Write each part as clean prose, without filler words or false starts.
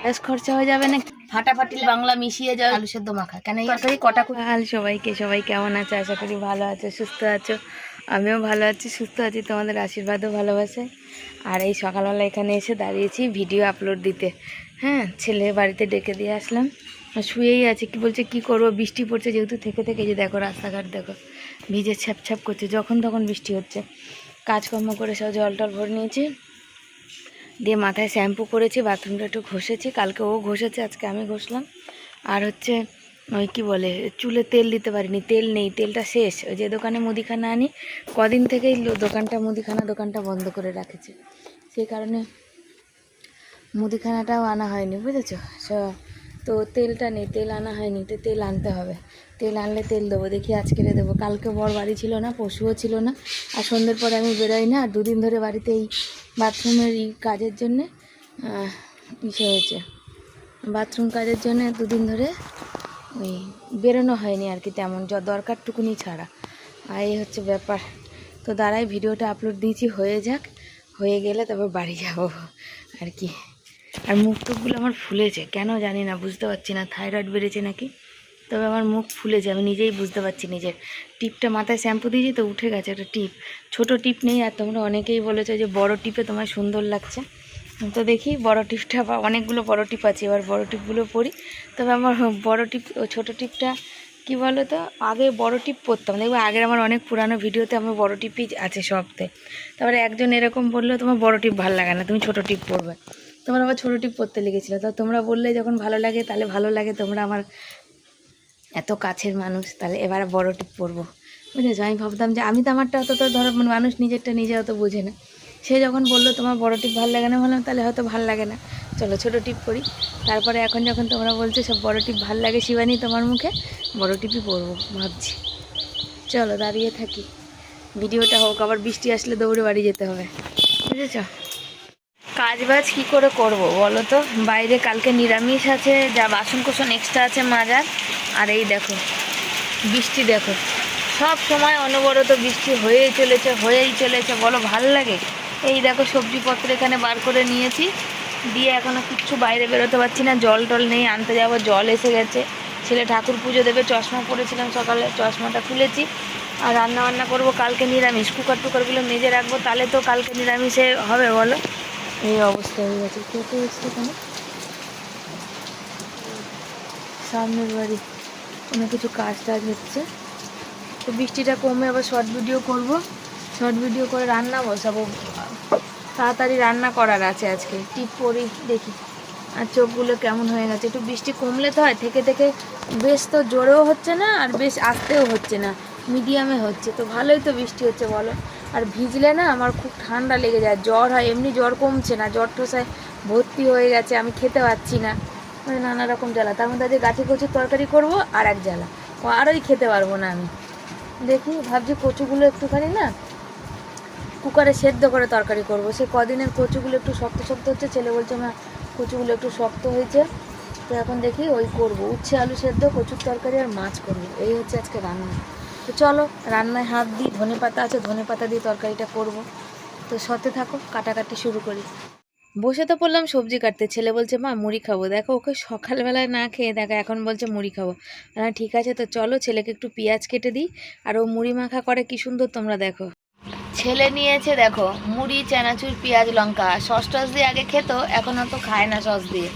বেশ খরচা হয়ে যাবে না? ফাটাফাটি বাংলা মিশিয়ে যাও আলু সেদ্ধ মাখা। কেন এই তরকারি কটা হাল সবাইকে, সবাই কেমন আছে? আশা করি ভালো আছো, সুস্থ আছো। আমিও ভালো আছি, সুস্থ আছি, তোমাদের আশীর্বাদও ভালোবাসে। আর এই সকালবেলা এখানে এসে দাঁড়িয়েছি ভিডিও আপলোড দিতে। হ্যাঁ, ছেলে বাড়িতে ডেকে দিয়ে আসলাম, শুয়েই আছে। কি বলছে কি করবো, বৃষ্টি পড়ছে যেহেতু থেকে থেকে, যে দেখো রাস্তাঘাট দেখো ভিজে ছ্যাপ ছ্যাপ করছে, যখন তখন বৃষ্টি হচ্ছে। কাজকর্ম করে সব জল টল ভরে নিয়েছি, দিয়ে মাথায় শ্যাম্পু করেছি, বাথরুমটা একটু ঘষেছি। কালকে ও ঘষেছে, আজকে আমি ঘষলাম। আর হচ্ছে ওই কী বলে, চুলে তেল দিতে পারিনি, তেল নেই, তেলটা শেষ। ওই যে দোকানে মুদিখানা আনি, কদিন থেকেই দোকানটা মুদিখানা দোকানটা বন্ধ করে রাখেছে, সেই কারণে মুদিখানাটাও আনা হয়নি, বুঝেছো? তো তেলটা নেই, তেল আনা হয়নি, তো তেল আনতে হবে। তেল আনলে তেল দেবো, দেখি আজকে দেবো। কালকে বর বাড়ি ছিল না, পশুও ছিল না, আর সন্ধ্যের পরে আমি বেরোই না। আর দুদিন ধরে বাড়িতে এই বাথরুমের এই কাজের জন্যে ইসে হয়েছে, বাথরুম কাজের জন্য দুদিন ধরে ওই বেরোনো হয়নি আর কি, তেমন দরকারটুকুনি ছাড়া। আর এই হচ্ছে ব্যাপার। তো দাঁড়াই, ভিডিওটা আপলোড দিয়েছি, হয়ে যাক, হয়ে গেলে তারপর বাড়ি যাব আর কি। আর মুখ টুকগুলো আমার ফুলেছে, কেন জানি না, বুঝতে পারছি না, থাইরয়েড বেড়েছে নাকি, তবে আমার মুখ ফুলেছে, আমি নিজেই বুঝতে পারছি। নিজের টিপটা মাথায় শ্যাম্পু দিয়েছি তো উঠে গেছে, একটা টিপ, ছোট টিপ নেই। আর তোমরা অনেকেই বলেছো যে বড় টিপে তোমায় সুন্দর লাগছে, তো দেখি বড় টিপটা, বা অনেকগুলো বড় টিপ আছে, এবার বড় টিপগুলো পরি। তবে আমার বড় টিপ, ছোট টিপটা কী বলো তো, আগে বড় টিপ পরতাম, দেখবো আগের আমার অনেক পুরানো ভিডিওতে আমার বড় টিপই আছে সবতে। তারপরে একজন এরকম বললো তোমার বড় টিপ ভালো লাগে না, তুমি ছোট টিপ পরবে। তোমরা আবার ছোটো টিপ পরতে লেগেছিলো, তো তোমরা বললে যখন ভালো লাগে, তাহলে ভালো লাগে, তোমরা আমার এত কাছের মানুষ, তাহলে এবার বড় টিপ পরবো, বুঝেছো? আমি ভাবতাম যে আমি তো আমারটা অত তো ধরো মানুষ নিজেরটা নিজে অত বোঝে না। সে যখন বললো তোমার বড় টিপ ভালো লাগে না, বললাম তাহলে হয়তো ভালো লাগে না, চলো ছোটো টিপ পরি। তারপরে এখন যখন তোমরা বলছো সব বড় টিপ ভালো লাগে শিবানী তোমার মুখে, বড় টিপই পরবো ভাবছি। চলো দাঁড়িয়ে থাকি, ভিডিওটা হোক, আবার বৃষ্টি আসলে দৌড়ে বাড়ি যেতে হবে, বুঝেছ? কাজবাজ কি করে করব বলো তো? বাইরে কালকে নিরামিষ আছে, যা বাসন কোসন এক্সট্রা আছে মাজার। আর এই দেখো বৃষ্টি, দেখো সব সময় অনবরত বৃষ্টি হয়েই চলেছে, বলো ভাল লাগে? এই দেখো সবজিপত্র এখানে বার করে নিয়েছি, দিয়ে এখনও কিচ্ছু বাইরে বেরোতে পারছি না, জল টল নেই, আনতে যাবো, জল এসে গেছে। ছেলে ঠাকুর পুজো দেবে, চশমা পরেছিলাম সকালে, চশমাটা খুলেছি। আর রান্না বান্না করবো কালকে নিরামিষ, কুকার টুকারগুলো মেজে রাখবো, তাহলে তো কালকে নিরামিষে হবে বলো। এই অবস্থা হয়ে গেছে। কে কে হচ্ছে এখানে? সামনের বাড়ি কোনো কিছু কাজ টাজ হচ্ছে। তো বৃষ্টিটা কমে আবার শর্ট ভিডিও করব, শর্ট ভিডিও করে রান্না বসাবো, তাড়াতাড়ি রান্না করার আছে আজকে। টিপ পরি দেখি, আর চোখগুলো কেমন হয়ে গেছে। একটু বৃষ্টি কমলে তো হয়, থেকে থেকে বেশ তো জোরেও হচ্ছে না, আর বেশ আস্তেও হচ্ছে না, মিডিয়ামে হচ্ছে, তো ভালোই তো বৃষ্টি হচ্ছে বলো। আর ভিজলে না আমার খুব ঠান্ডা লেগে যায়, জ্বর হয়, এমনি জ্বর কমছে না, জ্বর ঠোসায় ভর্তি হয়ে গেছে, আমি খেতে পারছি না, মানে নানা রকম জ্বালা। তার মধ্যে আজকে গাছে কচুর তরকারি করবো, আর এক জ্বালা, আরোই খেতে পারবো না আমি। দেখি ভাবছি কচুগুলো একটুখানি না কুকারে সেদ্ধ করে তরকারি করব। সে কদিনের কচুগুলো একটু শক্ত শক্ত হচ্ছে, ছেলে বলছে মা কচুগুলো একটু শক্ত হয়েছে, তো এখন দেখি ওই করব, উচ্ছে আলু সেদ্ধ, কচুর তরকারি আর মাছ করব, এই হচ্ছে আজকে রান্না। তো চলো রান্নায় হাত দিই, ধনে পাতা আছে, ধনে পাতা দিয়ে তরকারিটা করব। তো সাথে থাকো, কাটাকাটি শুরু করি। বসে তো পড়লাম সবজি কাটতে, ছেলে বলছে মা মুড়ি খাবো। দেখো ওকে সকালবেলায় না খেয়ে দেখো এখন বলছে মুড়ি খাবো। ঠিক আছে, তো চলো ছেলেকে একটু পেঁয়াজ কেটে দিই, আর ও মুড়ি মাখা করে কি সুন্দর, তোমরা দেখো। ছেলে নিয়েছে দেখো মুড়ি, চানাচুর, পেঁয়াজ লঙ্কা, সস টস দিয়ে আগে খেত, এখন তো খায় না সস দিয়ে,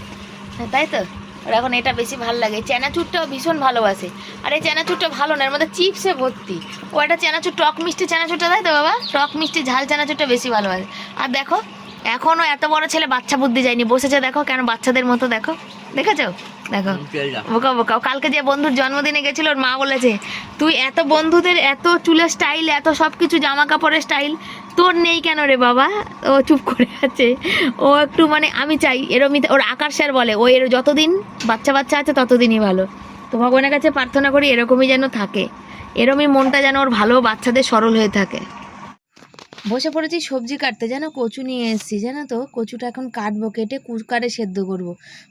তাই তো? আর এখন এটা বেশি ভালো লাগে, চানাচুরটাও ভীষণ ভালোবাসে। আর এই চানাচুরটা ভালো না, এর মধ্যে চিপসে ভর্তি। ও একটা চানাচুর, টক মিষ্টি চানাচুরটা, তাই তো বাবা? টক মিষ্টি ঝাল চানাচুরটা বেশি ভালোবাসে। আর দেখো এখনও এত বড় ছেলে বাচ্চা বুদ্ধি যায়নি, বসেছে দেখো কেন বাচ্চাদের মতো, দেখো দেখেছো, দেখো বোকা বোকা। কালকে যে বন্ধুর জন্মদিনে গেছিল, ওর মা বলেছে তুই এত বন্ধুদের এত চুলের স্টাইল, এত সব কিছু জামা কাপড়ের স্টাইল, তোর নেই কেন রে বাবা? ও চুপ করে আছে, ও একটু মানে আমি চাই এরমই, ওর আকার স্যার বলে ও এর যতদিন বাচ্চা বাচ্চা আছে ততদিনই ভালো। তো ভগবানের কাছে প্রার্থনা করি এরকমই যেন থাকে, এরমই মনটা যেন ওর ভালো, বাচ্চাদের সরল হয়ে থাকে। বসে পড়েছি সবজি কাটতে, জানো কচু নিয়ে এসেছি, জানো তো কচুটা এখন কাটবো, কেটে কুকারে সেদ্ধ করব।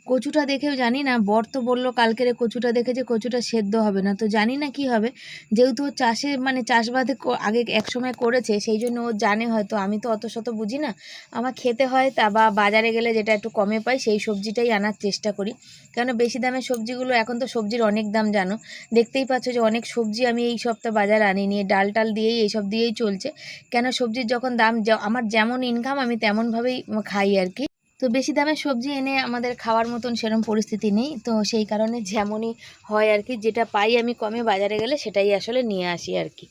কচুটা দেখেও জানি না, বর তো বললো কালকেরে কচুটা দেখে যে কচুটা সেদ্ধ হবে না, তো জানি না কি হবে। যেহেতু ও চাষে মানে চাষবাদে আগে এক সময় করেছে, সেই জন্য ও জানে, হয়তো আমি তো অত শত বুঝি না। আমার খেতে হয় তা বা বাজারে গেলে যেটা একটু কমে পাই সেই সবজিটাই আনার চেষ্টা করি, কেন বেশি দামের সবজিগুলো, এখন তো সবজির অনেক দাম জানো, দেখতেই পাচ্ছ যে অনেক সবজি আমি এই সপ্তাহ বাজার আনিনি, ডাল টাল দিয়েই এইসব দিয়েই চলছে। কেন সবজির যখন দাম, আমার যেমন ইনকাম আমি তেমনভাবেই খাই আর কি। তো বেশি দামের সবজি এনে আমাদের খাওয়ার মতন সেরকম পরিস্থিতি নেই, তো সেই কারণে যেমনই হয় আর কি, যেটা পাই আমি কমে বাজারে গেলে সেটাই আসলে নিয়ে আসি আর কি।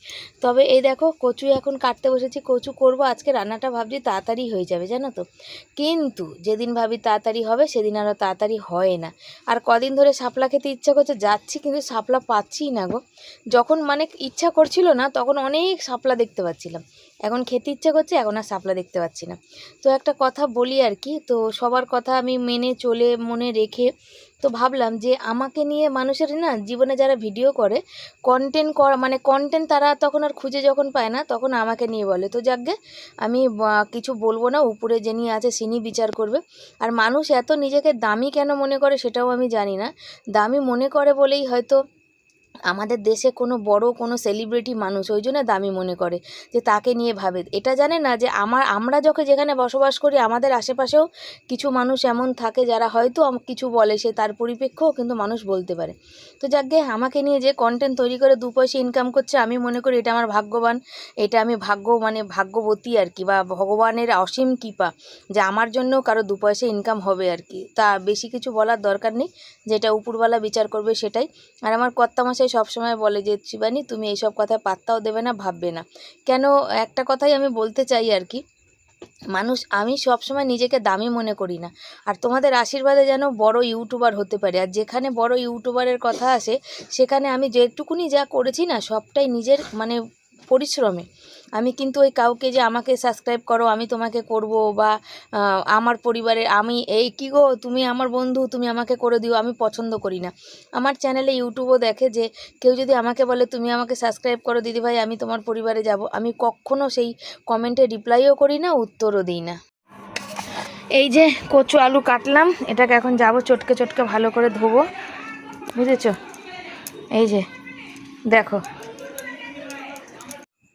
তবে এই দেখো কচু এখন কাটতে বসেছি, কচু করব আজকে, রান্নাটা ভাবছি তাড়াতাড়ি হয়ে যাবে জানো তো, কিন্তু যেদিন ভাবি তাড়াতাড়ি হবে সেদিন আরও তাড়াতাড়ি হয় না। আর কদিন ধরে শাপলা খেতে ইচ্ছা করছে, যাচ্ছি কিন্তু শাপলা পাচ্ছিই না গো। যখন মানে ইচ্ছা করছিল না তখন অনেক শাপলা দেখতে পাচ্ছিলাম, এখন খেতে ইচ্ছা করছে, এখন আর শাপলা দেখতে পাচ্ছি না। তো একটা কথা বলি আর কি, তো সবার কথা আমি মেনে চলে মনে রেখে তো ভাবলাম যে আমাকে নিয়ে মানুষের না জীবনে যারা ভিডিও করে কন্টেন্ট করা, মানে কন্টেন্ট তারা তখন আর খুঁজে যখন পায় না তখন আমাকে নিয়ে বলে, তো যাকগে আমি কিছু বলবো না, উপরে যিনি আছে তিনি বিচার করবে। আর মানুষ এত নিজেকে দামি কেন মনে করে সেটাও আমি জানি না, দামি মনে করে বলেই হয়তো আমাদের দেশে কোনো বড় কোনো সেলিব্রিটি মানুষ ওই জন্য দামি মনে করে, যে তাকে নিয়ে ভাবে, এটা জানে না যে আমরা যখন যেখানে বসবাস করি আমাদের আশেপাশেও কিছু মানুষ এমন থাকে যারা হয়তো কিছু বলে, সে তার পরিপ্রেক্ষেও কিন্তু মানুষ বলতে পারে। তো যাকগে আমাকে নিয়ে যে কন্টেন্ট তৈরি করে 2 পয়সা ইনকাম করছে, আমি মনে করি এটা আমার ভাগ্যবান, এটা আমি মানে ভাগ্যবতী আর কি, বা ভগবানের অসীম কৃপা যে আমার জন্যও কারো 2 পয়সা ইনকাম হবে আর কি। তা বেশি কিছু বলার দরকার নেই, যেটা উপরওয়ালা বিচার করবে সেটাই। আর আমার কর্তামশাই সবসময় বলে যে শিবানী তুমি এইসব কথায় পাত্তাও দেবে না, ভাববে না। কেন, একটা কথাই আমি বলতে চাই আর কি, আমি সবসময় নিজেকে দামি মনে করি না, আর তোমাদের আশীর্বাদে যেন বড় ইউটিউবার হতে পারে। আর যেখানে বড় ইউটিউবারের কথা আসে সেখানে আমি যেটুকুনি যা করেছি না সবটাই নিজের মানে পরিশ্রমে। আমি কিন্তু ওই কাউকে যে আমাকে সাবস্ক্রাইব করো আমি তোমাকে করব, বা আমার পরিবারের আমি এই কী গো তুমি আমার বন্ধু তুমি আমাকে করে দিও, আমি পছন্দ করি না। আমার চ্যানেলে ইউটিউবও দেখে যে কেউ যদি আমাকে বলে তুমি আমাকে সাবস্ক্রাইব করো দিদিভাই আমি তোমার পরিবারে যাব, আমি কখনো সেই কমেন্টে রিপ্লাইও করি না, উত্তরও দিই না। এই যে কচু আলু কাটলাম, এটাকে এখন যাব চটকে চটকে ভালো করে ধোবো, বুঝেছো? এই যে দেখো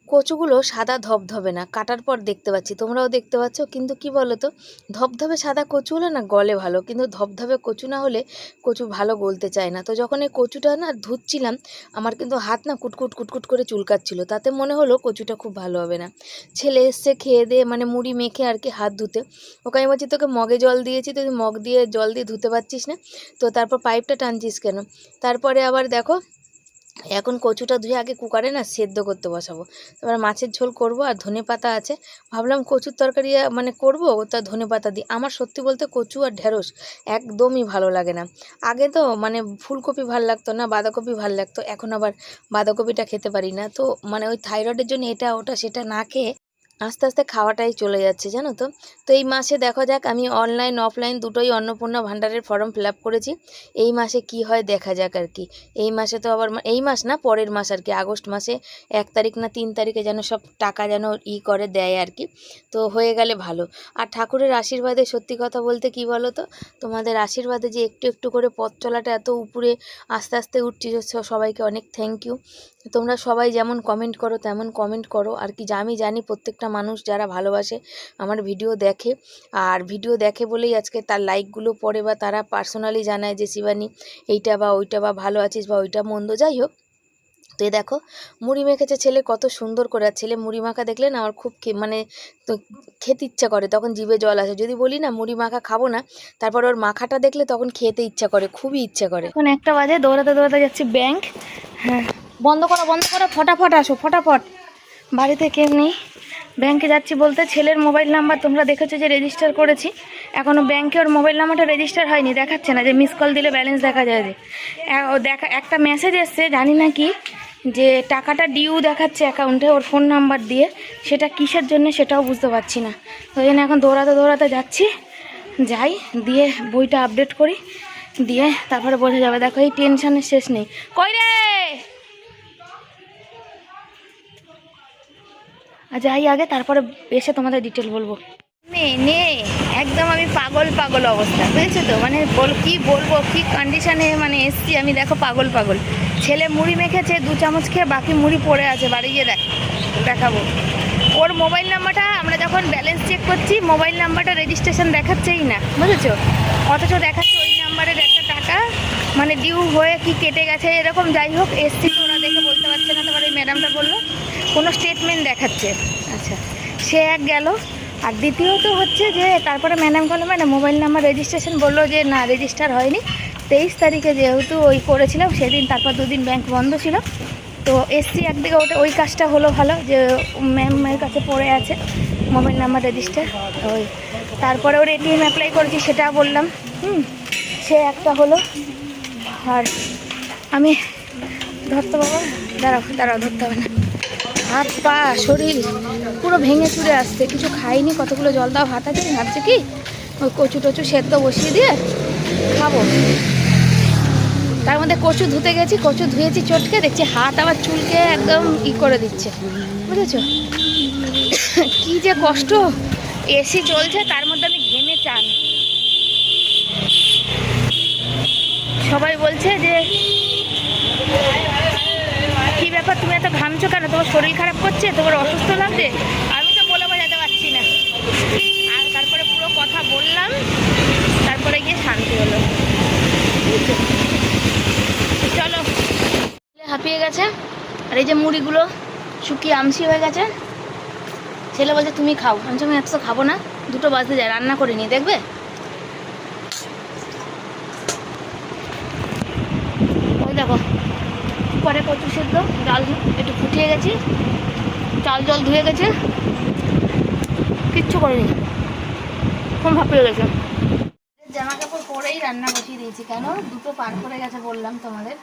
কচুগুলো সাদা ধবধবে না, কাটার পর দেখতে পাচ্ছি তোমরাও দেখতে পাচ্ছ, কিন্তু কি বলো তো, ধবধবে সাদা কচু হলে না গলে ভালো, কিন্তু ধবধবে কচু না হলে কচু ভালো গলতে চায় না। তো যখন এই কচুটা না ধুচ্ছিলাম আমার কিন্তু হাত না কুটকুট কুটকুট করে চুলকাচ্ছিল, তাতে মনে হলো কচুটা খুব ভালো হবে না। ছেলে এসছে খেয়ে দিয়ে মানে মুড়ি মেখে আর কি হাত ধুতে, ওকে আমি বলছি তোকে মগে জল দিয়েছি, তুই মগ দিয়ে জল দিয়ে ধুতে পারছিস না, তো তারপর পাইপটা টানছিস কেন। তারপরে আবার দেখো এখন কচুটা ধুয়ে আগে কুকারে না সেদ্ধ করতে বসাবো, তারপরে মাছের ঝোল করব, আর ধনেপাতা আছে, ভাবলাম কচুর তরকারি মানে করবো তা ধনেপাতা দিই। আমার সত্যি বলতে কচু আর ঢেঁড়স একদমই ভালো লাগে না। আগে তো মানে ফুলকপি ভাল লাগতো না, বাঁধাকপি ভাল লাগতো, এখন আবার বাঁধাকপিটা খেতে পারি না। তো মানে ওই থাইরয়েডের জন্য এটা ওটা সেটা না খেয়ে আস্তে আস্তে খাওয়াটাই চলে যাচ্ছে জানো তো। তো এই মাসে দেখা যাক, আমি অনলাইন অফলাইন দুটোই অন্নপূর্ণা ভাণ্ডারের ফর্ম ফিল আপ করেছি, এই মাসে কি হয় দেখা যাক আর কি। এই মাসে তো আবার এই মাস না পরের মাস আর কি, আগস্ট মাসে 1 তারিখ না 3 তারিখে যেন সব টাকা যেন করে দেয় আর কি, তো হয়ে গেলে ভালো। আর ঠাকুরের আশীর্বাদে সত্যি কথা বলতে কি বলো তো, তোমাদের আশীর্বাদে যে একটু একটু করে পথ চলাটা এত উপরে আস্তে আস্তে উঠছি, সবাইকে অনেক থ্যাংক ইউ। তোমরা সবাই যেমন কমেন্ট করো তেমন কমেন্ট করো আর কি, আমি জানি প্রত্যেকটা মানুষ যারা ভালোবাসে আমার ভিডিও দেখে, আর ভিডিও দেখে বলেই আজকে তার লাইকগুলো পড়ে, বা তারা পার্সোনালি জানায় যে শিবানী এইটা বা ওইটা বা ভালো আছিস বা ওইটা মন্দ, যাই হোক। তো এই দেখো মুড়ি মেখেছে ছেলে কত সুন্দর করে, আর ছেলে মুড়ি মাখা দেখলে না আমার খুব মানে তো খেতে ইচ্ছা করে, তখন জিভে জল আসে। যদি বলি না মুড়ি মাখা খাবো না, তারপর ওর মাখাটা দেখলে তখন খেতে ইচ্ছা করে, খুবই ইচ্ছা করে। এখন 1টা বাজে, দৌড়াতে দৌড়াতে যাচ্ছি ব্যাংক। হ্যাঁ বন্ধ করো ফটাফট আসো ফটাফট, বাড়িতে কেউ নেই। ব্যাংকে যাচ্ছি বলতে ছেলের মোবাইল নাম্বার তোমরা দেখেছো যে রেজিস্টার করেছি, এখনও ব্যাংকে ওর মোবাইল নাম্বারটা রেজিস্টার হয়নি, দেখাচ্ছে না, যে মিস কল দিলে ব্যালেন্স দেখা যায়, যে একটা মেসেজ এসছে জানি না কি, যে টাকাটা ডিউ দেখাচ্ছে অ্যাকাউন্টে ওর ফোন নাম্বার দিয়ে, সেটা কিসের জন্য সেটাও বুঝতে পারছি না। তো এই জন্য এখন দৌড়াতে দৌড়াতে যাচ্ছি, যাই দিয়ে বইটা আপডেট করি, দিয়ে তারপরে বোঝা যাবে। দেখো এই টেনশানের শেষ নেই। কই রে আর যাই আগে, তারপরে এসে তোমাদের ডিটেল বলবো। নে নে একদম আমি পাগল পাগল অবস্থা, বুঝেছো তো? মানে কি বলবো, কি কন্ডিশনে মানে এসছি আমি, দেখো পাগল পাগল। ছেলে মুড়ি মেখেছে 2 চামচ খেয়ে, বাকি মুড়ি পড়ে আছে, বাড়ি গিয়ে দেখাবো। ওর মোবাইল নাম্বারটা আমরা যখন ব্যালেন্স চেক করছি, মোবাইল নাম্বারটা রেজিস্ট্রেশন দেখাচ্ছেই না, বুঝেছো? অথচ দেখাচ্ছে ওই নাম্বারের একটা টাকা মানে ডিউ হয়ে কি কেটে গেছে এরকম। যাই হোক, এসছি তো ওরা দেখে বলতে পারছে না, তোমার ওই ম্যাডামটা বললো কোনো স্টেটমেন্ট দেখাচ্ছে। আচ্ছা, সে এক গেল। আর দ্বিতীয়ত হচ্ছে যে তারপরে ম্যাডাম বললো ম্যাডাম মোবাইল নাম্বার রেজিস্ট্রেশন, বললো যে না রেজিস্টার হয়নি। 23 তারিখে যেহেতু ওই করেছিলাম সেদিন, তারপর 2 দিন ব্যাংক বন্ধ ছিল, তো এসছি একদিকে ওটা, ওই কাজটা হলো ভালো যে ম্যামের কাছে পড়ে আছে মোবাইল নাম্বার রেজিস্টার। ওই তারপরে ওর এটিএম অ্যাপ্লাই করেছি সেটা বললাম, সে একটা হলো। আর আমি ধরতে বাবা, দাঁড়াও ধরতে হবে না, হাত পা শরীর পুরো ভেঙে চুরে আসছে, কিছু খাইনি, কতগুলো জল দাও ভাত আছে, ভাবছি কি ওই কচু টচু সেদ্ধ বসিয়ে দিয়ে খাবো। তার মধ্যে কচু ধুতে গেছি, কচু ধুয়েছি চটকে, দেখছি হাত আবার চুলকে একদম করে দিচ্ছে, বুঝেছো? কি যে কষ্ট, এসি চলছে তার মধ্যে আমি ঘেমে চান। সবাই বলছে যে কি ব্যাপার তুমি এত ঘামছো কেন, তোমার শরীর খারাপ করছে, তোমার অসুস্থ লাগছে? আমি তো বলে বোঝাতে পারছি না। আর তারপরে পুরো কথা বললাম, তারপরে গিয়ে শান্তি হলো। চলো, হাঁপিয়ে গেছে। আর এই যে মুড়িগুলো শুকিয়ে আমসি হয়ে গেছে। ছেলে বলছে তুমি খাও, আমি একশো খাবো না, 2টো বাজতে যায়, রান্না করে নিয়ে দেখবে। ওই দেখো পরে কচু সেদ্ধ, ডাল একটু ফুটিয়ে গেছি, চাল জল ধুয়ে গেছে, কিচ্ছু করিনি, খুব হাঁপিয়ে গেছে। জামা কাপড় পরেই রান্না বসিয়ে দিয়েছি, কেন 2টো পার করে গেছে বললাম তোমাদের।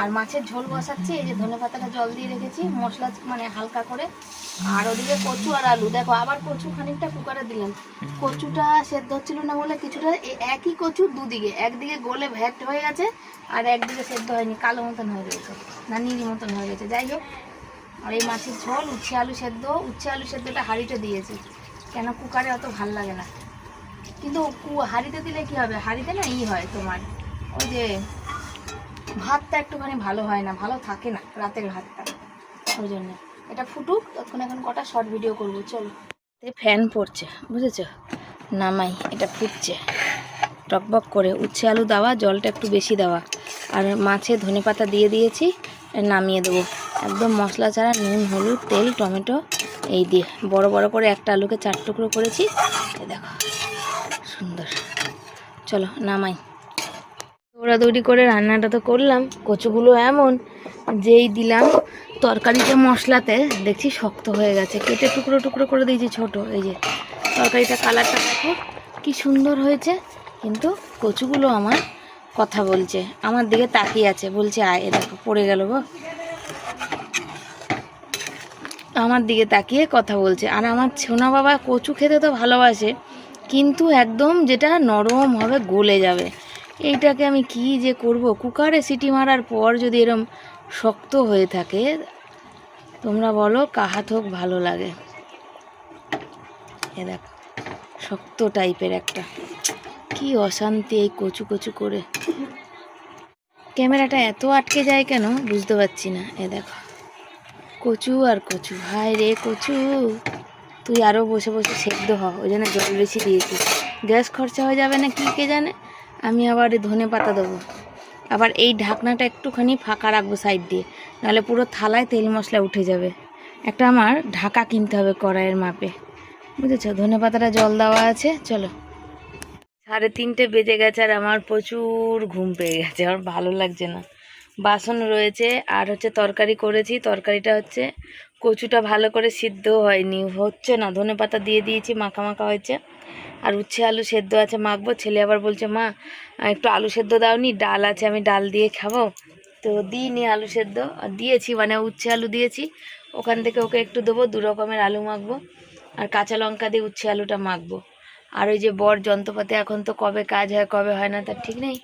আর মাছের ঝোল বসাচ্ছি, এই যে ধনেপাতাটা জল দিয়ে রেখেছি, মশলা মানে হালকা করে। আর ওদিকে কচু আর আলু, দেখো আবার কচু খানিকটা কুকারে দিলাম, কচুটা সেদ্ধ হচ্ছিল না বলে কিছুটা, একই কচু দুদিকে, একদিকে গলে ভ্যাট হয়ে গেছে আর একদিকে সেদ্ধ হয়নি, কালো মতন হয়ে গেছে, না নীলি মতন হয়ে গেছে। যাই হোক, আর এই মাছের ঝোল, উচ্ছে আলু সেদ্ধটা হাঁড়িতে দিয়েছি, কেন কুকারে অত ভাল লাগে না। কিন্তু হাঁড়িতে দিলে কি হবে, হাঁড়িতে না হয় তোমার ওই যে ভাতটা একটুখানি ভালো হয় না, ভালো থাকে না রাতের ভাতটা, ওই জন্য এটা ফুটুক, তখন এখন কটা শর্ট ভিডিও করবো। চলো, ফ্যান পড়ছে বুঝেছো, নামাই, এটা ফুটছে টকবক করে, উচ্ছে আলু দেওয়া, জলটা একটু বেশি দেওয়া, আর মাছে ধনেপাতা দিয়ে দিয়েছি, নামিয়ে দেবো একদম মশলা ছাড়া, নুন হলুদ তেল টমেটো এই দিয়ে, বড় বড় করে একটা আলুকে 4 টুকরো করেছি, দেখো সুন্দর। চলো নামাই। দৌড়াদৌড়ি করে রান্নাটা তো করলাম, কচুগুলো এমন যেই দিলাম তরকারিতে মশলাতে দেখছি শক্ত হয়ে গেছে, কেটে টুকরো টুকরো করে দিয়েছি ছোট। এই যে তরকারিটা কালারটা দেখো কি সুন্দর হয়েছে, কিন্তু কচুগুলো আমার কথা বলছে, আমার দিকে তাকিয়ে আছে, বলছে আয়, এ দেখো পড়ে গেল গো, আমার দিকে তাকিয়ে কথা বলছে। আর আমার সোনা বাবা কচু খেতে তো ভালোবাসে, কিন্তু একদম যেটা নরম হবে গলে যাবে, এইটাকে আমি কি যে করব। কুকারে সিটি মারার পর যদি এরম শক্ত হয়ে থাকে, তোমরা বলো কাহাত হোক ভালো লাগে। এ দেখো শক্ত টাইপের একটা, কি অশান্তি এই কচু কচু করে। ক্যামেরাটা এত আটকে যায় কেন বুঝতে পারছি না। এ দেখো কচু আর কচু, ভাই রে কচু, তুই আরও বসে বসে সেদ্ধ হ, ওই জন্য জল বেশি দিয়েছি, গ্যাস খরচা হয়ে যাবে না কি কে জানে। আমি আবার ধনে পাতা দেবো, আবার এই ঢাকনাটা একটুখানি ফাঁকা রাখবো সাইড দিয়ে, নাহলে পুরো থালায় তেল মশলা উঠে যাবে। একটা আমার ঢাকা কিনতে হবে কড়াইয়ের মাপে, বুঝেছো। ধনে পাতাটা জল দেওয়া আছে। চলো, 3:30 বেজে গেছে আর আমার প্রচুর ঘুম পেয়ে গেছে, আমার ভালো লাগছে না। বাসন রয়েছে, আর হচ্ছে তরকারি করেছি, তরকারিটা হচ্ছে কচুটা ভালো করে সিদ্ধ হয়নি, হচ্ছে না, ধনে পাতা দিয়ে দিয়েছি, মাখা মাখা হয়েছে। আর উচ্ছে আলু সেদ্ধ আছে, মাখবো। ছেলে আবার বলছে মা একটু আলু সেদ্ধ দাওনি, ডাল আছে আমি ডাল দিয়ে খাবো, তো দিইনি আলু সেদ্ধ, দিয়েছি মানে উচ্ছে আলু দিয়েছি, ওখান থেকে ওকে একটু দেবো, 2 রকমের আলু মাখবো, আর কাঁচা লঙ্কা দিয়ে উচ্ছে আলুটা মাখবো। আর ওই যে বর যন্ত্রপাতি, এখন তো কবে কাজ হয় কবে হয় না তার ঠিক নেই,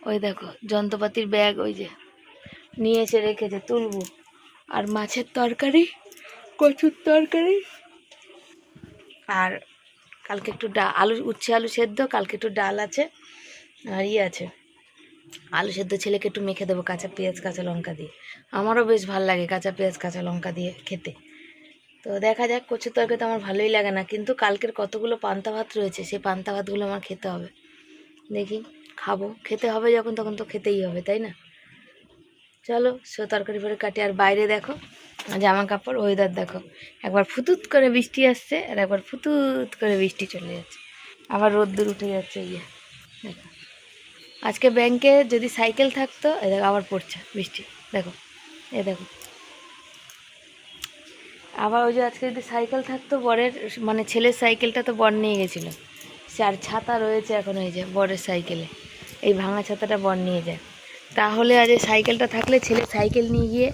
ওই দেখো যন্ত্রপাতির ব্যাগ ওই যে নিয়ে এসে রেখেছে, তুলবো। আর মাছের তরকারি, কচুর তরকারি, আর কালকে একটু আলু উচ্ছে আলু সেদ্ধ, কালকে একটু ডাল আছে, আর আছে আলু সেদ্ধ। ছেলেকে একটু মেখে দেবো কাঁচা পেঁয়াজ কাঁচা লঙ্কা দিয়ে। আমারও বেশ ভালো লাগে কাঁচা পেঁয়াজ কাঁচা লঙ্কা দিয়ে খেতে। তো দেখা যাক, কচুর তরকারি তো আমার ভালোই লাগে না, কিন্তু কালকের কতগুলো পান্তা ভাত রয়েছে, সেই পান্তা ভাতগুলো আমার খেতে হবে। দেখি খাবো, খেতে হবে যখন তখন তো খেতেই হবে, তাই না? চলো তরকারি ফরে কাটি। আর বাইরে দেখো জামা কাপড়, ওয়েদার দেখো, একবার ফুতুত করে বৃষ্টি আসছে আর একবার ফুতুত করে বৃষ্টি চলে যাচ্ছে, আবার রোদ্দুর উঠে যাচ্ছে। দেখো আজকে ব্যাংকে যদি সাইকেল থাকতো, দেখো আবার পড়ছে বৃষ্টি, দেখো দেখো আবার। ওই যে আজকে যদি সাইকেল থাকতো বরের, মানে ছেলের সাইকেলটা তো বর নিয়ে গেছিলো, আর ছাতা রয়েছে এখন এই যে বরের সাইকেলে, এই ভাঙা ছাতাটা বর নিয়ে যায়। তাহলে আজ সাইকেলটা থাকলে ছেলে সাইকেল নিয়ে গিয়ে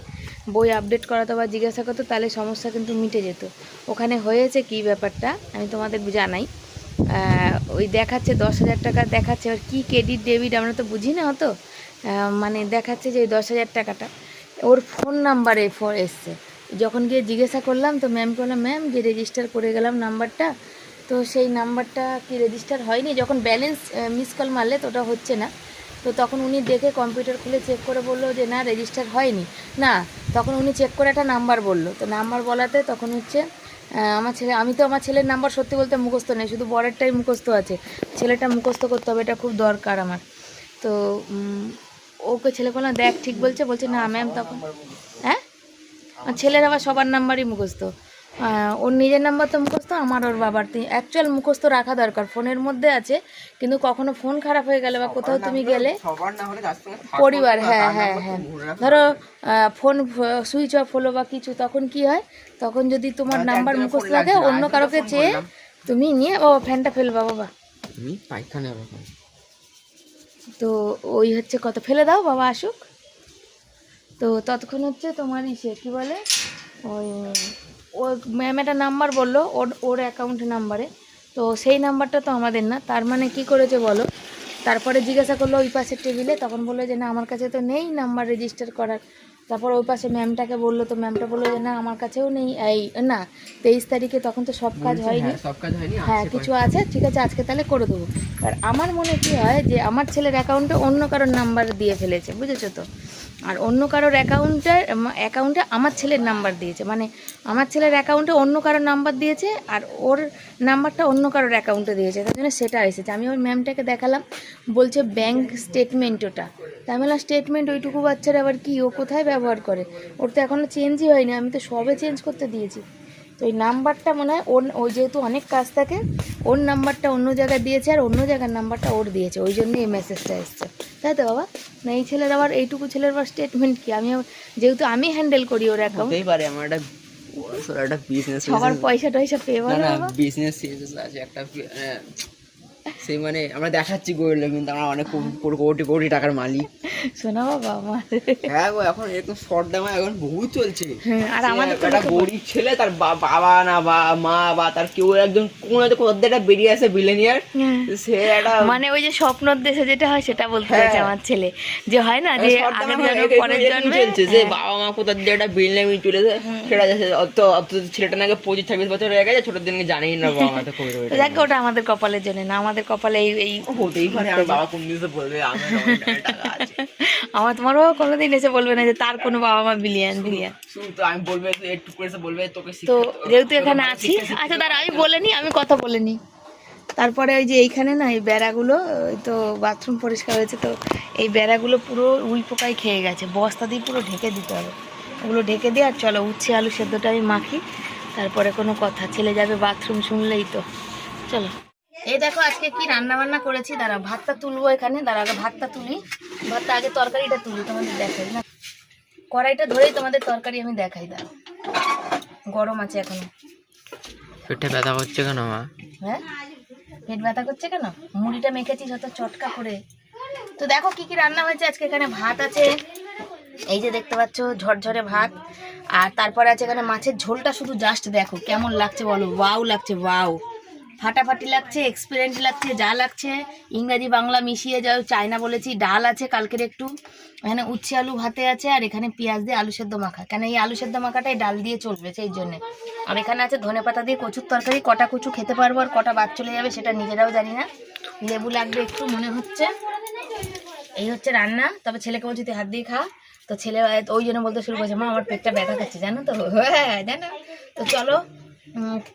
বই আপডেট করাতো বা জিজ্ঞাসা করতো, তাহলে সমস্যা কিন্তু মিটে যেত। ওখানে হয়েছে কি ব্যাপারটা আমি তোমাদের জানাই। ওই দেখাচ্ছে 10,000 টাকা দেখাচ্ছে, আর কী ক্রেডিট ডেবিট আমরা তো বুঝি না অত, মানে দেখাচ্ছে যে ওই 10,000 টাকাটা ওর ফোন নাম্বারে এসছে। যখন গিয়ে জিজ্ঞাসা করলাম তো ম্যাম বললাম, ম্যাম যে রেজিস্টার করে গেলাম নাম্বারটা, তো সেই নাম্বারটা কি রেজিস্টার হয়নি, যখন ব্যালেন্স মিস কল মারলে তো ওটা হচ্ছে না। তো তখন উনি দেখে কম্পিউটার খুলে চেক করে বললো যে না রেজিস্টার হয়নি। না, তখন উনি চেক করে একটা নাম্বার বললো, তো নাম্বার বলাতে তখন হচ্ছে আমার ছেলে, আমি তো আমার ছেলের নাম্বার সত্যি বলতে মুখস্থ নেই, শুধু বরেরটাই মুখস্থ আছে, ছেলেটা মুখস্থ করতে হবে, এটা খুব দরকার আমার। তো ওকে ছেলে বললাম দেখ ঠিক বলছে, বলছে না ম্যাম। তখন হ্যাঁ, ছেলের আবার সবার নাম্বারই মুখস্থ, ওর নিজের নাম্বার তো মুখস্থ, আমার ওর বাবার। অ্যাকচুয়াল মুখস্থ রাখা দরকার, ফোনের মধ্যে আছে, কিন্তু কখনো ফোন খারাপ হয়ে গেলে বা কোথাও তুমি গেলে পরিবার, হ্যাঁ হ্যাঁ হ্যাঁ, ধরো ফোন সুইচ অফ হলো বা কিছু, তখন কি হয়, তখন যদি তোমার নাম্বার মুখস্থ থাকে অন্য কারোকে চেয়ে তুমি নিয়ে, ও ফ্যানটা ফেলবা বাবা, তো ওই হচ্ছে কত, ফেলে দাও বাবা আসুক। তো ততক্ষণ হচ্ছে তোমার ইসে কী বলে, ওই ও ম্যাম একটা নাম্বার বললো ওর অ্যাকাউন্ট নাম্বারে, তো সেই নাম্বারটা তো আমাদের না, তার মানে কি করেছে বলো। তারপরে জিজ্ঞাসা করলো ওই পাশের টেবিলে, তখন বললো যে না আমার কাছে তো নেই নাম্বার রেজিস্টার করার। তারপর ওই পাশে ম্যামটাকে বললো, তো ম্যামটা বললো যে না আমার কাছেও নেই, এই না 23 তারিখে, তখন তো সব কাজ হয়নি, হ্যাঁ কিছু আছে, ঠিক আছে আজকে তাহলে করে দেবো। আর আমার মনে কি হয় যে আমার ছেলের অ্যাকাউন্টে অন্য কারোর নাম্বার দিয়ে ফেলেছে, বুঝেছো তো, আর অন্য কারোর অ্যাকাউন্টে আমার ছেলের নাম্বার দিয়েছে, মানে আমার ছেলের অ্যাকাউন্টে অন্য কারোর নাম্বার দিয়েছে, আর ওর নাম্বারটা অন্য কারোর অ্যাকাউন্টে দিয়েছে, তার জন্য সেটা এসেছে। আমি ওই ম্যামটাকে দেখালাম, বলছে ব্যাংক স্টেটমেন্ট ওটা। তাই বললাম স্টেটমেন্ট ওইটুকু বাচ্চারা আবার কি, ও কোথায় ব্যবহার করে, ওর তো এখনও চেঞ্জই হয়নি, আমি তো সবে চেঞ্জ করতে দিয়েছি। তো ওই নাম্বারটা মনে হয় ওর যেহেতু অনেক কাজ থাকে, ওর নাম্বারটা অন্য জায়গায় দিয়েছে আর অন্য জায়গার নাম্বারটা ওর দিয়েছে, ওই জন্য এই মেসেজটা এসছে, তাই তো বাবা? না এই ছেলের আবার এইটুকু ছেলের আবার স্টেটমেন্ট কি, আমি যেহেতু আমি হ্যান্ডেল করি ওর অ্যাকাউন্ট, আমার একটা বিজনেস, সবার পয়সা টয়সা পেয়ে বলো বাবা, বিজনেস আছে একটা, সেই মানে আমরা দেখাচ্ছি গরিব, কিন্তু আমরা অনেক কোটি কোটি টাকার মালিক, শোনা বাবা আমার। হ্যাঁ গো, এখন এরকম শর্ট দামে এখন বহুত চলছে। আর আমাদের একটা গরিব ছেলে, তার বাবা না বা মা বা তার কেউ একজন কোন একটা বেরিয়ে আসে বিলিয়নিয়ার, সে একটা মানে ওই যে স্বপ্নর দেশে যেটা হয় সেটা বলতে চাইছে আমার ছেলে, যে হয় না যে আগের জন্মে পরের জন্মে চলছে, যে বাবা মা কোথা দিয়ে একটা বিলিয়নিয়ার চলেছে, সেটা যাচ্ছে অত ছেলেটা নাকি 25-26 বছর হয়ে গেছে, ছোট দিনকে জানেই না বাবা মা, তো কই রইল। দেখ ওটা আমাদের কপালের জন্য না, আমাদের কপালে এই হতেই পারে। আমার বাবা কোন দিন বলবে আমার তোমার বাবা কোনোদিন এসে বলবে না যে তার কোনো বাবা মা বিলিয়ন, তো আমি বলবে একটু করে বলবে তোকে, তো যেহেতু এখানে আছি, আচ্ছা দাঁড়া আমি বলিনি, আমি কথা বলিনি। তারপরে ওই যে এইখানে না এই বেড়াগুলো, ওই তো বাথরুম পরিষ্কার হয়েছে, তো এই বেড়াগুলো পুরো উই পোকায় খেয়ে গেছে, বস্তা দিয়ে পুরো ঢেকে দিতে হবে, ওগুলো ঢেকে দিয়ে আর চলো উচ্ছে আলু সেদ্ধটা আমি মাখি, তারপরে কোনো কথা, ছেলে যাবে বাথরুম শুনলেই তো। চলো এই দেখো আজকে কি রান্না বান্না করেছি, দাঁড়া ভাতটা তুলবো এখানে, দাঁড়া আগে ভাতটা তুলি, ভাতটা আগে তরকারিটা তুলি তোমাদের দেখাই না, কড়াইটা ধরেই তোমাদের তরকারি আমি দেখাই, দাঁড়া গরম আছে এখনো। পেটে ব্যথা করছে কেন মা? হ্যাঁ পেট ব্যথা করছে কেন, মুড়িটা মেখেছি যত চটকা করে। তো দেখো কি কি রান্না হয়েছে আজকে, এখানে ভাত আছে, এই যে দেখতে পাচ্ছ ঝরঝরে ভাত, আর তারপরে আছে এখানে মাছের ঝোলটা, শুধু জাস্ট দেখো কেমন লাগছে বলো, ওয়াও লাগছে ওয়াও, ফাটাফাটি লাগছে, এক্সপিরিয়েন্স লাগছে, যা লাগছে ইংরাজি বাংলা মিশিয়ে যাও। চায়না বলেছি, ডাল আছে কালকের একটু, এখানে উচ্ছে আলু ভাতে আছে, আর এখানে পেঁয়াজ দিয়ে আলু সেদ্ধ মাখা, কেন এই আলু সেদ্ধ মাখাটাই ডাল দিয়ে চলবে সেই জন্যে। আর এখানে আছে ধনেপাতা দিয়ে কচুর তরকারি, কটা কচু খেতে পারবো আর কটা বাদ চলে যাবে সেটা নিজেরাও জানি না। লেবু লাগবে একটু মনে হচ্ছে। এই হচ্ছে রান্না। তবে ছেলেকে বলছি তুই হাত দিয়ে খা, তো ছেলে ওই জন্য বলতে শুরু করেছে মা আমার পেটটা ব্যথা করছে জানো তো। হ্যাঁ জানো তো, চলো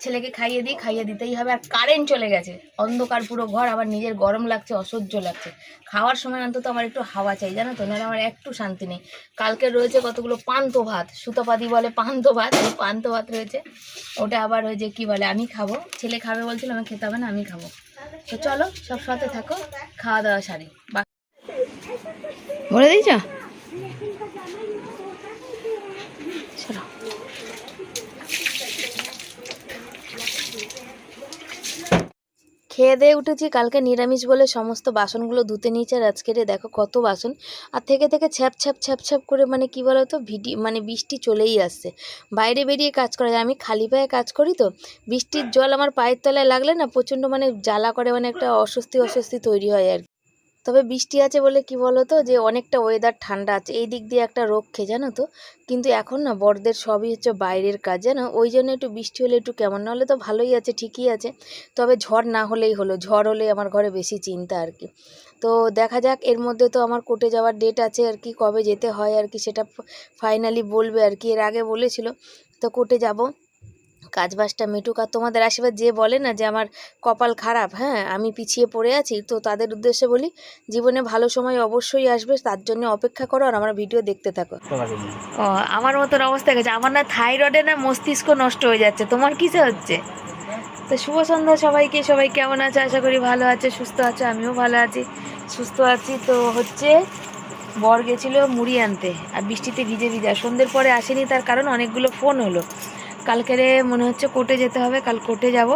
ছেলেকে খাইয়ে দিই, খাইয়ে দিতেই হবে। আর কারেন্ট চলে গেছে, অন্ধকার পুরো ঘর, আবার নিজের গরম লাগছে, অসহ্য লাগছে। খাওয়ার সময় অন্তত আমার একটু হাওয়া চাই জানো তো, নাহলে আমার একটু শান্তি নেই। কালকে রয়েছে কতগুলো পান্থ ভাত, সুতোপাদি বলে পান্থ ভাত, এই পান্থ ভাত রয়েছে, ওটা আবার ওই যে কী বলে আমি খাবো, ছেলে খাবে বলছিল, আমি খেতে হবে না, আমি খাবো। তো চলো সব সাথে থাকো, খাওয়া দাওয়া সারি। বলে দিয়েছ চলো। খেয়ে দিয়ে উঠেছি, কালকে নিরামিষ বলে সমস্ত বাসনগুলো ধুতে নিয়েছে, আর আজকের দেখো কত বাসন। আর থেকে থেকে ছ্যাপ ছ্যাপ ছ্যাপ ছ্যাপ করে, মানে কি বলো তো, মানে বৃষ্টি চলেই আসছে, বাইরে বেরিয়ে কাজ করা যায়। আমি খালি পায়ে কাজ করি তো, বৃষ্টির জল আমার পায়ের তলায় লাগলে না প্রচণ্ড মানে জ্বালা করে, মানে একটা অস্বস্তি তৈরি হয় আর কি। তবে বৃষ্টি আছে বলে কি বলো তো, যে অনেকটা ওয়েদার ঠান্ডা আছে, এই দিক দিয়ে একটা রক্ষে জানো তো। কিন্তু এখন না বড়দের সবই হচ্ছে বাইরের কাজ জানো, ওই জন্য একটু বৃষ্টি হলে একটু কেমন, না হলে তো ভালোই আছে, ঠিকই আছে। তবে ঝড় না হলেই হলো, ঝড় হলে আমার ঘরে বেশি চিন্তা আর কি। তো দেখা যাক, এর মধ্যে তো আমার কোর্টে যাওয়ার ডেট আছে আর কি, কবে যেতে হয় আর কি সেটা ফাইনালি বলবে আর কি। এর আগে বলেছিল, তো কোর্টে যাব, কাজবাজটা মিটুক। আর তোমাদের আশীর্বাদ, যে বলে না যে আমার কপাল খারাপ, হ্যাঁ আমি পিছিয়ে পড়ে আছি, তো তাদের উদ্দেশ্যে বলি জীবনে ভালো সময় অবশ্যই আসবে, তার জন্য অপেক্ষা করো আর আমার ভিডিও দেখতে থাকো। ও আমার মতন অবস্থা গেছে, আমার না থাইরয়েডে না মস্তিষ্ক নষ্ট হয়ে যাচ্ছে, তোমার কিসে হচ্ছে? তো শুভ সন্ধ্যা সবাইকে, সবাই কেমন আছে? আশা করি ভালো আছে, সুস্থ আছে, আমিও ভালো আছি, সুস্থ আছি। তো হচ্ছে বর গেছিলো মুড়ি আনতে, আর বৃষ্টিতে ভিজে ভিজে, সন্ধ্যের পরে আসেনি, তার কারণ অনেকগুলো ফোন হলো। কালকেরে মনে হচ্ছে কোর্টে যেতে হবে, কাল কোর্টে যাব।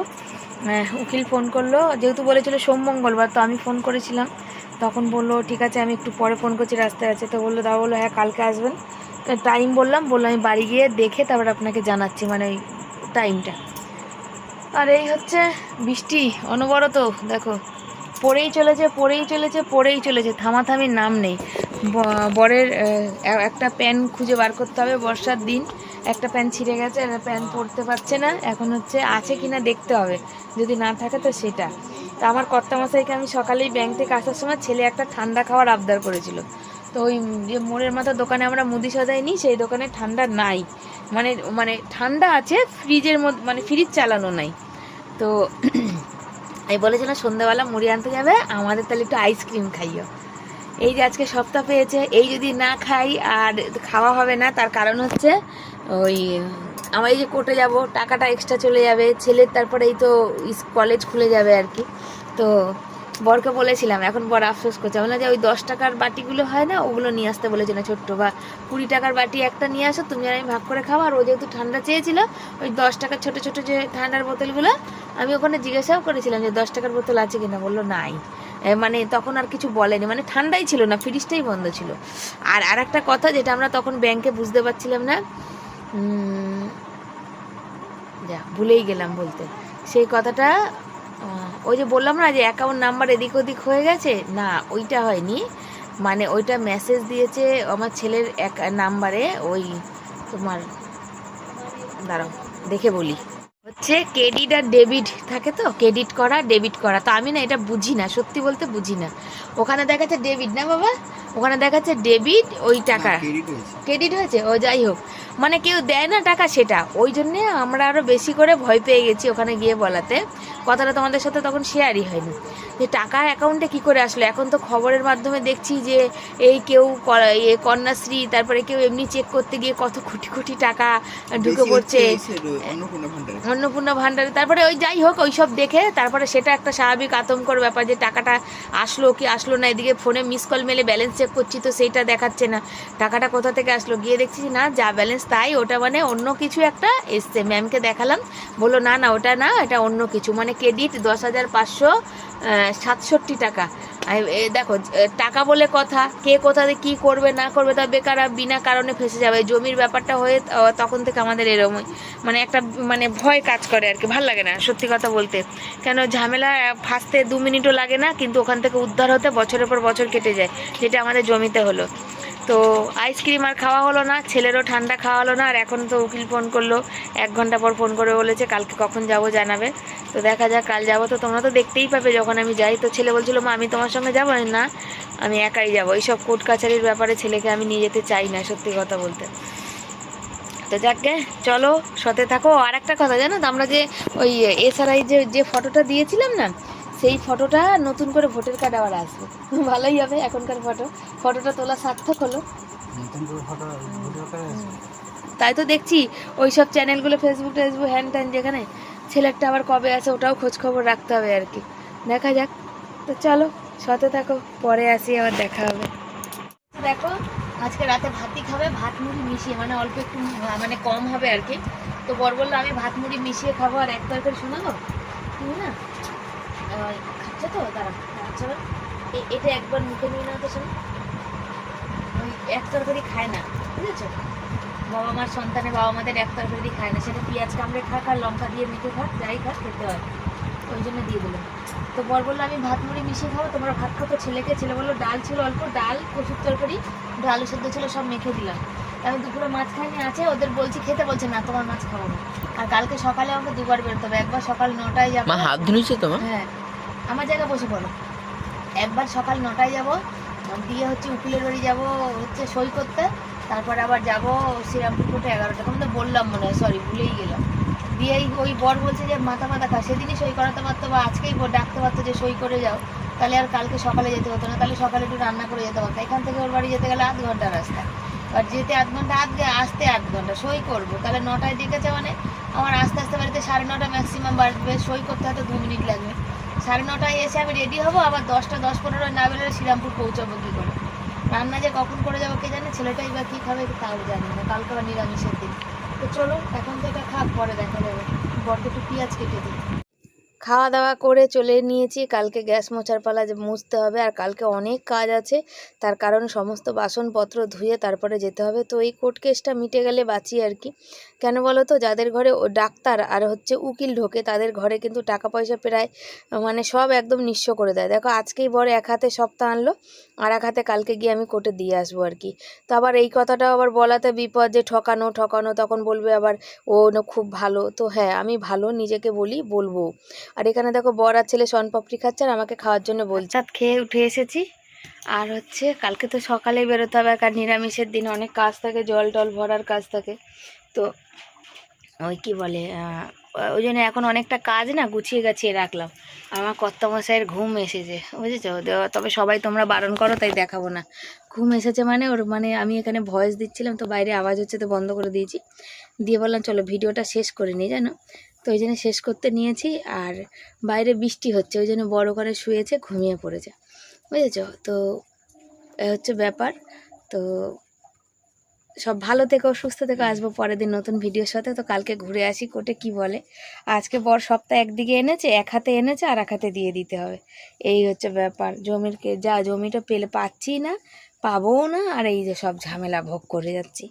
উকিল ফোন করলো, যেহেতু বলেছিল সোম মঙ্গলবার, তো আমি ফোন করেছিলাম, তখন বললো ঠিক আছে আমি একটু পরে ফোন করছি, রাস্তায় আছে। তো বললো দাও, বললো হ্যাঁ কালকে আসবেন। টাইম বললো আমি বাড়ি গিয়ে দেখে তারপর আপনাকে জানাচ্ছি, মানে ওই টাইমটা। আর এই হচ্ছে বৃষ্টি অনবরত, দেখো পড়েই চলেছে, থামাথামির নাম নেই। বরের একটা প্যান্ট খুঁজে বার করতে হবে, বর্ষার দিন একটা প্যান্ট ছিঁড়ে গেছে, একটা প্যান্ট পরতে পারছে না, এখন হচ্ছে আছে কি না দেখতে হবে, যদি না থাকে তো সেটা। তা আমার কর্তামশাইকে আমি সকালেই ব্যাংক থেকে আসার সময় ছেলে একটা ঠান্ডা খাওয়ার আবদার করেছিল, তো ওই যে মোড়ের মাথার দোকানে আমরা মুদি সদাই নিই, সেই দোকানে ঠান্ডা নাই, মানে ঠান্ডা আছে ফ্রিজের মধ্যে, মানে ফ্রিজ চালানো নাই। তো এই বলেছিল সন্ধ্যাবেলা মুড়ি আনতে যাবে, আমাদের তাহলে একটু আইসক্রিম খাইও। এই যে আজকে সপ্তাহ পেয়েছে, এই যদি না খাই আর খাওয়া হবে না, তার কারণ হচ্ছে ওই আমার এই যে কোর্টে যাব, টাকাটা এক্সট্রা চলে যাবে ছেলের, তারপরে এই তো কলেজ খুলে যাবে আর কি। তো বরকে বলেছিলাম, এখন বর আফসোস করছে, বলে যে ওই 10 টাকার বাটিগুলো হয় না, ওগুলো নিয়ে আসতে বলেছে না ছোট্ট, বা 20 টাকার বাটি একটা নিয়ে আসো, তুমি আর আমি ভাগ করে খাওয়া। আর ও যেহেতু ঠান্ডা চেয়েছিল, ওই 10 টাকার ছোটো ছোটো যে ঠান্ডার বোতলগুলো, আমি ওখানে জিজ্ঞাসাও করেছিলাম যে 10 টাকার বোতল আছে কিনা, বললো নাই। মানে তখন আর কিছু বলেনি, মানে ঠান্ডাই ছিল না, ফ্রিজটাই বন্ধ ছিল। আর একটা কথা যেটা আমরা তখন ব্যাংকে বুঝতে পারছিলাম না, যা ভুলেই গেলাম বলতে, সেই কথাটা ওই যে বললাম না যে অ্যাকাউন্ট নাম্বার এদিক ওদিক হয়ে গেছে, না ওইটা হয়নি, মানে ওইটা মেসেজ দিয়েছে আমার ছেলের এক নাম্বারে, ওই তোমার দাঁড়াও দেখে বলি, হচ্ছে ক্রেডিট আর ডেবিট থাকে, তো ক্রেডিট করা ডেবিট করা, তো আমি না এটা বুঝি না, সত্যি বলতে বুঝি না। ওখানে দেখাচ্ছে ডেবিট, না বাবা ওখানে দেখাচ্ছে ডেবিট, ওই টাকা ক্রেডিট হয়েছে, ও যাই হোক, মানে কেউ দেয় না টাকা সেটা, ওই জন্যে আমরা আরও বেশি করে ভয় পেয়ে গেছি ওখানে গিয়ে বলাতে। কথাটা তোমাদের সাথে তখন শেয়ারই হয়নি যে টাকা অ্যাকাউন্টে কি করে আসলো। এখন তো খবরের মাধ্যমে দেখছি যে এই কেউ কন্যাশ্রী, তারপরে কেউ এমনি চেক করতে গিয়ে কত কোটি কোটি টাকা ঢুকে পড়ছে অন্নপূর্ণা ভাণ্ডারে, তারপরে ওই যাই হোক ওই সব দেখে তারপরে সেটা একটা স্বাভাবিক আতঙ্কর ব্যাপার যে টাকাটা আসলো কি আসলো না। এদিকে ফোনে মিস কল মেলে ব্যালেন্স চেক করছি, তো সেইটা দেখাচ্ছে না টাকাটা কোথা থেকে আসলো। গিয়ে দেখছি না যা ব্যালেন্স তাই, ওটা মানে অন্য কিছু একটা এসছে। ম্যামকে দেখালাম, বললো না না ওটা না, এটা অন্য কিছু, মানে ক্রেডিট 10,500 67 টাকা। দেখো টাকা বলে কথা, কে কোথাতে কি করবে না করবে তা বেকার বিনা কারণে ফেসে যাবে। জমির ব্যাপারটা হয়ে তখন থেকে আমাদের এরকমই মানে একটা মানে ভয় কাজ করে আর কি, ভাল লাগে না সত্যি কথা বলতে। কেন ঝামেলা ফাঁসতে 2 মিনিটও লাগে না, কিন্তু ওখান থেকে উদ্ধার হতে বছরের পর বছর কেটে যায়, যেটা আমাদের জমিতে হলো। তো আইসক্রিম আর খাওয়া হলো না, ছেলেরও ঠান্ডা খাওয়া হলো না। আর এখন তো উকিল ফোন করলো, 1 ঘন্টা পর ফোন করে বলেছে কালকে কখন যাব জানাবে। তো দেখা যাক, কাল যাবো। তো তোমরা তো দেখতেই পাবে যখন আমি যাই। তো ছেলে বলছিল মা আমি তোমার সঙ্গে যাবো না, আমি একাই যাবো। এইসব কোর্ট কাছারির ব্যাপারে ছেলেকে আমি নিয়ে যেতে চাই না সত্যি কথা বলতে। তো যাকে চলো, সাথে থাকো। আর একটা কথা জানো তো, আমরা যে ওই এসআরআই যে ফটোটা দিয়েছিলাম না, সেই ফটোটা নতুন করে ভোটার কার্ড আবার আসবে, ভালোই হবে। এখনকার ফটোটা তোলা সার্থক হলো। তাই তো দেখছি ওই সব চ্যানেলগুলো, ফেসবুক হ্যান ত্যান, যেখানে ছেলেরটা আবার কবে আছে ওটাও খোঁজ খবর রাখতে হবে আর কি, দেখা যাক। তো চলো সাথে থাকো, পরে আসি, আবার দেখা হবে। দেখো আজকে রাতে ভাতই খাবে, ভাত মুড়ি মিশিয়ে, মানে অল্প একটু মানে কম হবে আর কি। তো বর বললো আমি ভাত মুড়ি মিশিয়ে খাবো আর এক তরকারি শোনাবো তুমি না খাচ্ছে তো তারা। আচ্ছা এটা একবার মুখে নিয়ে নাও তো, শোনো ওই এক তরকারি খায় না, বুঝেছো? বাবা মার সন্তানে বাবা মাদের এক তরকারি খায় না, সেটা পেঁয়াজ কামড়ে খাক আর লঙ্কা দিয়ে মেখে খাক, যাই খাক খেতে হয়, ওই জন্য দিয়ে দিলাম। তো বর বললো আমি ভাত মুড়ি মিশিয়ে খাবো, তোমরা ভাত খাবো। ছেলে বললো ডাল ছিল অল্প, ডাল কচুর তরকারি আলু সেদ্ধ ছিল, সব মেখে দিলাম। আমি দুপুরে মাছ খাইনি আছে, ওদের বলছি খেতে, বলছে না তোমার মাছ খাবো না। আর কালকে সকালে আমাকে 2বার বেরোতে হবে, একবার সকাল 9টায় যাবো। হাত ধুয়েছে তোমার? হ্যাঁ আমার জায়গায় বসে পড়ো। একবার সকাল 9টায় যাবো, দিয়ে হচ্ছে উকিলের বাড়ি যাবো হচ্ছে সই করতে, তারপর আবার যাবো শ্রীরামপুর কোর্টে 11টা, তখন তো বললাম মনে হয়, সরি ভুলেই গেলাম। দিয়ে ওই বর বলছে যে মাথা খা, সেদিনই সই করাতে পারতো বা আজকেই ডাকতে পারতো যে সই করে যাও, তাহলে আর কালকে সকালে যেতে হতো না, তাহলে সকালে একটু রান্না করে যেতে পারতো। এখান থেকে ওর বাড়ি যেতে গেলে 8 ঘন্টা রাস্তা, আর যেতে 8 ঘন্টা, আসতে 8 ঘন্টা। সই করবো তাহলে 9টায় ডেকেছে, মানে আমার আস্তে আস্তে বাড়িতে 9:30 ম্যাক্সিমাম বাড়বে, সই করতে হয়তো 2 মিনিট লাগবে। 9:30 এসে আমি রেডি হবো, আবার 10টা 10-15 না বেরোলে শ্রীরামপুর পৌঁছাবো কী করে? রান্না যে কখন করে যাবো কে জানে, ছেলেটাই বা কী খাবে তাও জানি না, কালকে আবার নিরামিষের দিন। তো চলো এখন তো এটা খাক, পরে দেখা যাবে। বরকে একটু পেঁয়াজ কেটে দিই। খাওয়া দাওয়া করে চলে নিয়েছি, কালকে গ্যাস মোছার পালা যে মুছতে হবে, আর কালকে অনেক কাজ আছে, তার কারণ সমস্ত বাসনপত্র ধুয়ে তারপরে যেতে হবে। তো এই কোর্ট কেসটা মিটে গেলে বাঁচি আর কি। কেন বলো তো, যাদের ঘরে ও ডাক্তার আর হচ্ছে উকিল ঢোকে, তাদের ঘরে কিন্তু টাকা পয়সা প্রায় মানে সব একদম নিঃস্ব করে দেয়। দেখো আজকেই বড় এক হাতে সপ্তাহ আনলো, আর এক হাতে কালকে গিয়ে আমি কোর্টে দিয়ে আসবো আর কি। তো আবার এই কথাটাও আবার বলাতে বিপদ, যে ঠকানো, তখন বলবে আবার ও খুব ভালো। তো হ্যাঁ আমি ভালো নিজেকে বলবো। আর এখানে দেখো বর আর ছেলে শনপাপড়ি খাচ্ছে আর আমাকে খাওয়ার জন্য বলছে। খেয়ে উঠে এসেছি, আর হচ্ছে কালকে তো সকালেই বেরোতে হবে, কারণ নিরামিষের দিন অনেক কাজ থাকে, জল টল ভরার কাজ থাকে। তো ওই কি বলে ওই জন্য এখন অনেকটা কাজ না গুছিয়ে গাছিয়ে রাখলাম। আমার কর্তামশাইয়ের ঘুম এসেছে, বুঝেছো? তবে সবাই তোমরা বারণ করো তাই দেখাবো না। ঘুম এসেছে মানে ওর মানে আমি এখানে ভয়েস দিচ্ছিলাম, তো বাইরে আওয়াজ হচ্ছে তো বন্ধ করে দিয়েছি, দিয়ে বললাম চলো ভিডিওটা শেষ করে নিই, জানো তো ওই জন্য শেষ করতে নিয়েছি। আর বাইরে বৃষ্টি হচ্ছে, ওই জন্য বড় করে শুয়েছে, ঘুমিয়ে পড়েছে, বুঝেছো? তো হচ্ছে ব্যাপার। তো সব ভালো থেকো, সুস্থ থেকো, আসবো পরের দিন নতুন ভিডিওর সাথে। তো কালকে ঘুরে আসি কোর্টে কি বলে। আজকে বর সপ্তাহ একদিকে এনেছে, এক হাতে এনেছে আর এক হাতে দিয়ে দিতে হবে, এই হচ্ছে ব্যাপার। জমিটা পাচ্ছি না, পাবোও না, আর এই যে সব ঝামেলা ভোগ করে যাচ্ছি,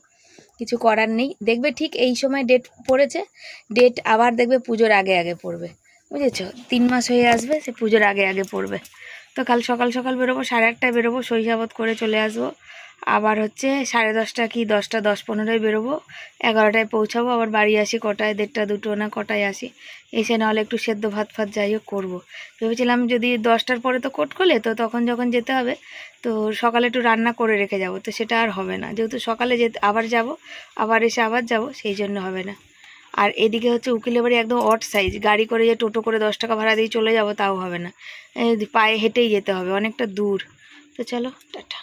কিছু করার নেই। দেখবে ঠিক এই সময় ডেট পড়েছে, ডেট আবার দেখবে পুজোর আগে পড়বে, বুঝেছো? 3 মাস হয়ে আসবে, সে পুজোর আগে পড়বে। তো কাল সকাল বেরোবো, 8:30টায় বেরোবো, শৈশাবত করে চলে আসবো। আবার হচ্ছে 10:30 কি 10টা 10-15 বেরোবো, 11টায় পৌঁছাবো। আবার বাড়ি আসি কটায়, 1:30 2টো না কটায় আসি, এসে নাহলে একটু সেদ্ধ ভাত যাই হোক করবো। ভেবেছিলাম যদি 10টার পরে তো কোর্ট খোলে, তো তখন যখন যেতে হবে তো সকালে একটু রান্না করে রেখে যাব, তো সেটা আর হবে না, যেহেতু সকালে আবার যাব, আবার এসে আবার যাব, সেই জন্য হবে না। আর এদিকে হচ্ছে উকিলের বাড়ি একদম অড সাইজ, গাড়ি করে যে টোটো করে 10 টাকা ভাড়া দিয়ে চলে যাব তাও হবে না, পায়ে হেঁটেই যেতে হবে, অনেকটা দূর। তো চলো টাটা।